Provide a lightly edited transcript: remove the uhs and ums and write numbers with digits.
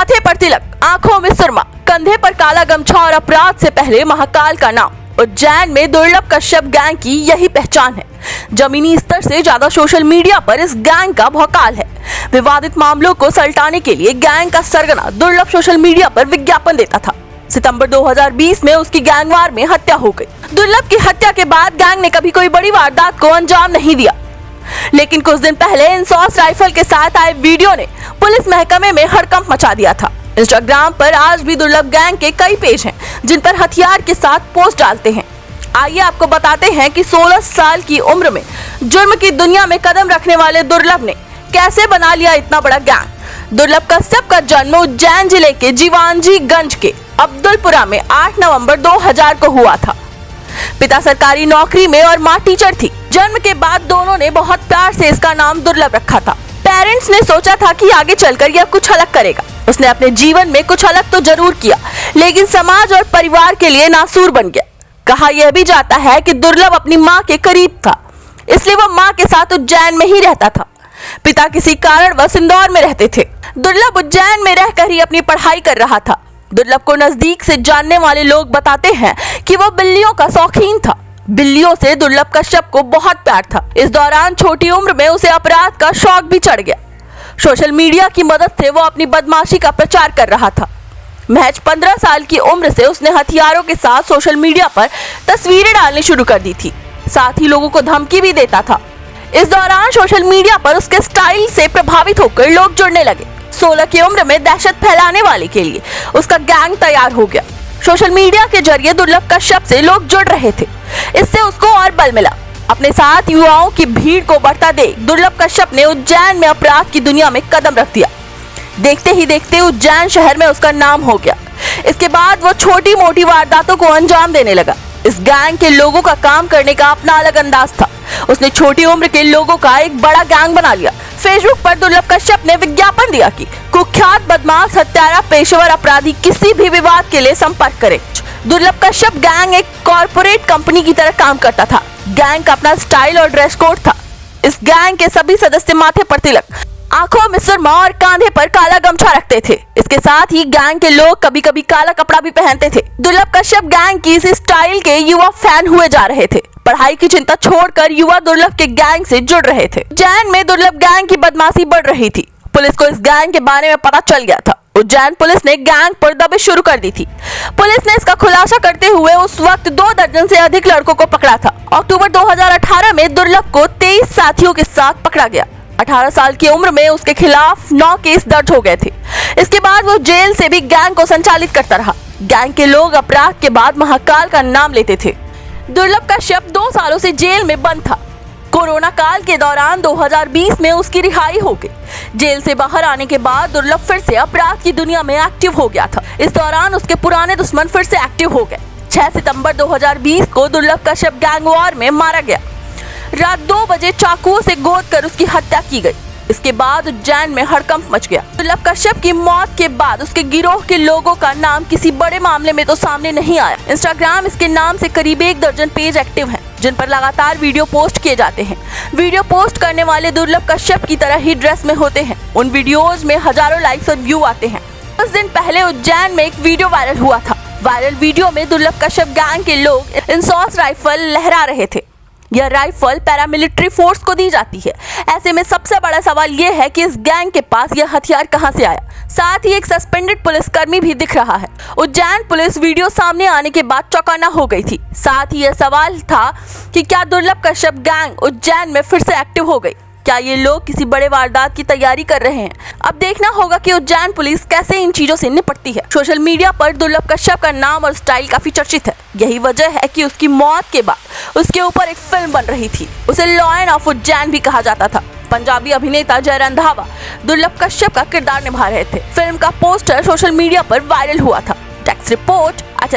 माथे पर तिलक, आंखों में सुरमा, कंधे पर काला गमछा और अपराध से पहले महाकाल का नाम। उज्जैन में दुर्लभ कश्यप गैंग की यही पहचान है। जमीनी स्तर से ज्यादा सोशल मीडिया पर इस गैंग का भौकाल है। विवादित मामलों को सलटाने के लिए गैंग का सरगना दुर्लभ सोशल मीडिया पर विज्ञापन देता था। सितंबर 2020 में उसकी गैंगवार में हत्या हो गई। दुर्लभ की हत्या के बाद गैंग ने कभी कोई बड़ी वारदात को अंजाम नहीं दिया, लेकिन कुछ दिन पहले इंसॉस राइफल के साथ आए वीडियो ने पुलिस महकमे में हड़कंप मचा दिया था। इंस्टाग्राम पर आज भी दुर्लभ गैंग के कई पेज हैं जिन पर हथियार के साथ पोस्ट डालते हैं। आइए आपको बताते हैं कि 16 साल की उम्र में जुर्म की दुनिया में कदम रखने वाले दुर्लभ ने कैसे बना लिया इतना बड़ा गैंग। दुर्लभ कश्यप का जन्म उज्जैन जिले के जीवांजीगंज के अब्दुलपुरा में 8 नवंबर 2000 को हुआ था। पिता सरकारी नौकरी में और मां टीचर थी। जन्म के बाद दोनों ने बहुत प्यार से इसका नाम दुर्लभ रखा था। पेरेंट्स ने सोचा था कि आगे चलकर यह कुछ अलग करेगा। उसने अपने जीवन में कुछ अलग तो जरूर किया, लेकिन समाज और परिवार के लिए नासूर बन गया। कहा यह भी जाता है कि दुर्लभ अपनी मां के करीब था, इसलिए वह मां के साथ उज्जैन में ही रहता था। पिता किसी कारणवश इंदौर में रहते थे। दुर्लभ उज्जैन में रहकर ही अपनी पढ़ाई कर रहा था। दुर्लभ को नजदीक से जानने वाले लोग बताते हैं कि वह बिल्लियों का शौकीन था। बिल्लियों से दुर्लभ कश्यप को बहुत प्यार था। इस दौरान छोटी उम्र में उसे अपराध का शौक भी चढ़ गया। सोशल मीडिया की मदद से वो अपनी बदमाशी का प्रचार कर रहा था। महज 15 साल की उम्र से उसने हथियारों के साथ सोशल मीडिया पर तस्वीरें डालनी शुरू कर दी थी। साथ ही लोगों को धमकी भी देता था। इस दौरान सोशल मीडिया पर उसके स्टाइल से प्रभावित होकर लोग जुड़ने लगे। 16 की उम्र में दहशत फैलाने वाले के लिए उसका गैंग तैयार हो गया। सोशल मीडिया के जरिए दुर्लभ कश्यप से लोग जुड़ रहे थे। इससे उसको और बल मिला। अपने साथ युवाओं की भीड़ को बढ़ता देख दुर्लभ कश्यप ने उज्जैन में अपराध की दुनिया में कदम रख दिया। देखते ही देखते उज्जैन शहर में उसका नाम हो गया। इसके बाद वो छोटी मोटी वारदातों को अंजाम देने लगा। इस गैंग के लोगों का काम करने का अपना अलग अंदाज था। उसने छोटी उम्र के लोगों का एक बड़ा गैंग बना लिया। फेसबुक पर दुर्लभ कश्यप ने विज्ञापन दिया कि कुख्यात बदमाश, हत्यारा, पेशेवर अपराधी किसी भी विवाद के लिए संपर्क करें। दुर्लभ कश्यप गैंग एक कॉर्पोरेट कंपनी की तरह काम करता था। गैंग का अपना स्टाइल और ड्रेस कोड था। इस गैंग के सभी सदस्य माथे पर तिलक, आंखों में सुरमा और कंधे पर काला गमछा रखते थे। इसके साथ ही गैंग के लोग कभी कभी काला कपड़ा भी पहनते थे। दुर्लभ कश्यप गैंग की इस स्टाइल के युवा फैन हुए जा रहे थे। पढ़ाई की चिंता छोड़कर युवा दुर्लभ के गैंग से जुड़ रहे थे। उज्जैन में दुर्लभ गैंग की बदमाशी बढ़ रही थी। पुलिस को इस गैंग के बारे में पता चल गया था। उज्जैन पुलिस ने गैंग पर दबिश शुरू कर दी थी। पुलिस ने इसका खुलासा करते हुए उस वक्त 2 दर्जन से अधिक लड़कों को पकड़ा था। अक्टूबर 2018 में दुर्लभ को 23 साथियों के साथ पकड़ा गया। 18 साल की उम्र में उसके खिलाफ 9 केस दर्ज हो गए थे। इसके बाद वो जेल से भी गैंग को संचालित करता रहा। गैंग के लोग अपराध के बाद महाकाल का नाम लेते थे। दुर्लभ कश्यप 2 सालों से जेल में बंद था। कोरोना काल के दौरान 2020 में उसकी रिहाई हो गई। जेल से बाहर आने के बाद दुर्लभ फिर से अपराध की दुनिया में एक्टिव हो गया था। इस दौरान उसके पुराने दुश्मन फिर से एक्टिव हो गए। 6 सितंबर 2020 को दुर्लभ कश्यप गैंग वॉर में मारा गया। रात 2 बजे चाकुओं से गोद कर उसकी हत्या की गई। इसके बाद उज्जैन में हड़कंप मच गया। दुर्लभ कश्यप की मौत के बाद उसके गिरोह के लोगों का नाम किसी बड़े मामले में तो सामने नहीं आया। इंस्टाग्राम इसके नाम से करीब 1 दर्जन पेज एक्टिव हैं, जिन पर लगातार वीडियो पोस्ट किए जाते हैं। वीडियो पोस्ट करने वाले दुर्लभ कश्यप की तरह ही ड्रेस में होते हैं। उन वीडियोज में हजारों लाइक्स और व्यू आते हैं। कुछ दिन पहले उज्जैन में एक वीडियो वायरल हुआ था। वायरल वीडियो में दुर्लभ कश्यप गैंग के लोग इंसॉस राइफल लहरा रहे थे। यह राइफल पैरामिलिट्री फोर्स को दी जाती है। ऐसे में सबसे बड़ा सवाल यह है कि इस गैंग के पास यह हथियार कहां से आया। साथ ही एक सस्पेंडेड पुलिसकर्मी भी दिख रहा है। उज्जैन पुलिस वीडियो सामने आने के बाद चौंकाना हो गई थी। साथ ही यह सवाल था कि क्या दुर्लभ कश्यप गैंग उज्जैन में फिर से एक्टिव हो गई। क्या ये लोग किसी बड़े वारदात की तैयारी कर रहे हैं। अब देखना होगा कि उज्जैन पुलिस कैसे इन चीजों से निपटती है। सोशल मीडिया पर दुर्लभ कश्यप का नाम और स्टाइल काफी चर्चित है। यही वजह है कि उसकी मौत के बाद उसके ऊपर एक फिल्म बन रही थी। उसे लॉयन ऑफ उज्जैन भी कहा जाता था। पंजाबी अभिनेता जय रंधावा दुर्लभ कश्यप का किरदार निभा रहे थे। फिल्म का पोस्टर सोशल मीडिया पर वायरल हुआ था। Desk report.